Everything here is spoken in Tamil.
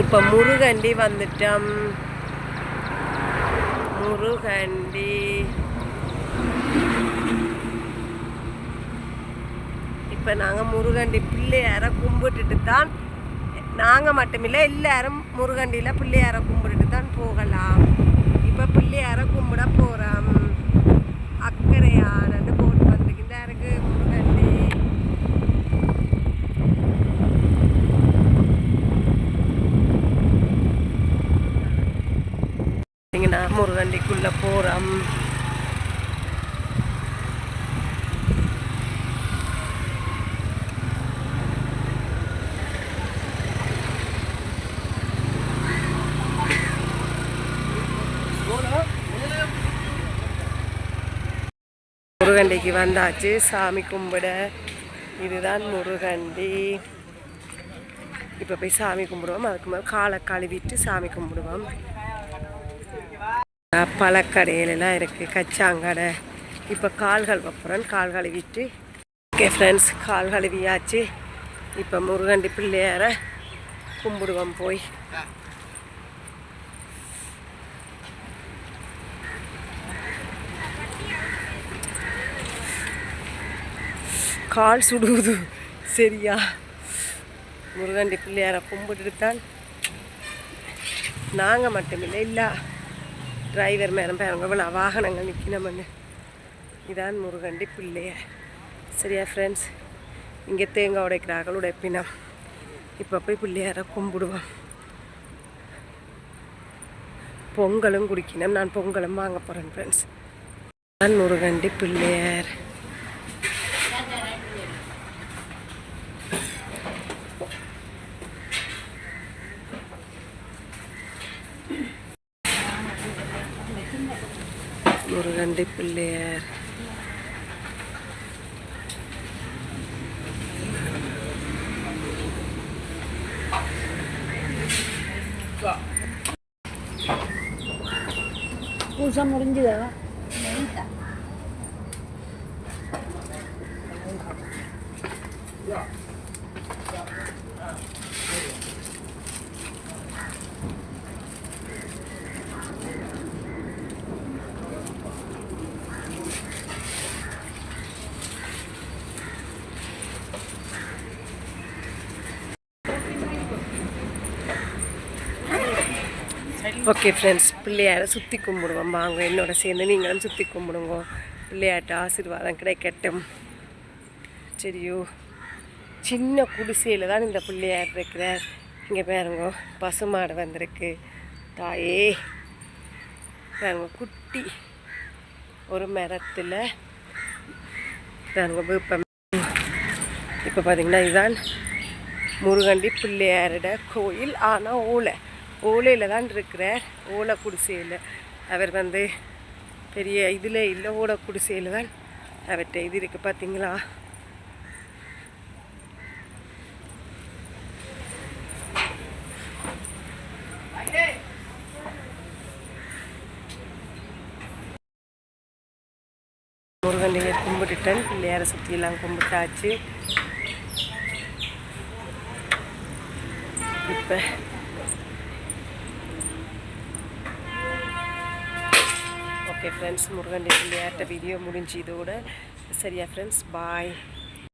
இப்போ முருகண்டி வந்துட்டோம். முருகண்டி இப்போ நாங்கள் முருகண்டி பிள்ளையாரை கும்பிட்டுட்டு தான், நாங்கள் மட்டுமில்லை எல்லாரும் முருகண்டியில் பிள்ளையாரை கும்பிட்டுட்டு தான் போகலாம். இப்போ பிள்ளையாரை கும்பிட போகிறோம். அக்கறையானு போட்டு வந்துருக்குதா இருக்கு முருகண்டி. முருகண்டிக்குள்ள போகிறோம். முருகண்டிக்கு வந்தாச்சு சாமி கும்பிட. இதுதான் முருகண்டி. இப்போ போய் சாமி கும்பிடுவோம். அதுக்கு மேலே காலை கழுவிட்டு சாமி கும்பிடுவோம். பழக்கடையிலலாம் இருக்குது, கச்சாங்கடை. இப்போ கால் கழுவப்புறம் கால் கழுவிட்டு, ஓகே ஃப்ரெண்ட்ஸ், கால் கழுவியாச்சு. இப்போ முருகண்டி பிள்ளையார கும்பிடுவோம் போய். கால் சுடுவது சரியா. முருகண்டி பிள்ளையாரை கும்பிட்டுட்டு தான் நாங்கள் மட்டுமில்லை இல்லை டிரைவர் மேலும் பாருங்க இவ்வளோ வாகனங்கள் நிற்கணும்னு. இதான் முருகண்டி பிள்ளையார். சரியா ஃப்ரெண்ட்ஸ், இங்கே தேங்காய் உடைக்கிறார்கள், உடைப்பினம். இப்போ போய் பிள்ளையாரை கும்பிடுவோம். பொங்கலும் குடிக்கணும். நான் பொங்கலும் வாங்க போகிறேன் ஃப்ரெண்ட்ஸ். தான் முருகண்டி பிள்ளையார். முருகண்டி பிள்ளையார். பூசை முடிஞ்சுதா? ஓகே ஃப்ரெண்ட்ஸ், பிள்ளையாரை சுற்றி கும்பிடுவோம் வாங்க. என்னோட சேர்ந்து நீங்களும் சுற்றி கும்பிடுங்க. பிள்ளையாட்ட ஆசீர்வாதம் கிடைக்கட்டும். சரியோ. சின்ன குடிசையில் தான் இந்த பிள்ளையார் இருக்கிறார். இங்கே பாருங்க, பசுமாடு வந்திருக்கு. தாயே பாருங்க, குட்டி ஒரு மரத்தில் பாருங்க வேப்பம். இப்போ பார்த்தீங்கன்னா இதுதான் முருகண்டி பிள்ளையாரோட கோயில். ஆனால் ஓலையில் தான் இருக்கிறார். ஓலை குடிசையில் அவர் வந்து பெரிய இதில் இல்லை, ஓலை குடிசையில் தான் அவர்கிட்ட இது இருக்குது. பார்த்தீங்களா? முருகண்டியை கும்பிட்டுட்டேன். பிள்ளையாரை சுற்றியெல்லாம் கும்பிட்டாச்சு. இப்போ ஓகே ஃப்ரெண்ட்ஸ், முருகண்டி பிள்ளையார்ட்ட வீடியோ முடிஞ்சு இதோட. சரியா ஃப்ரெண்ட்ஸ், பாய்.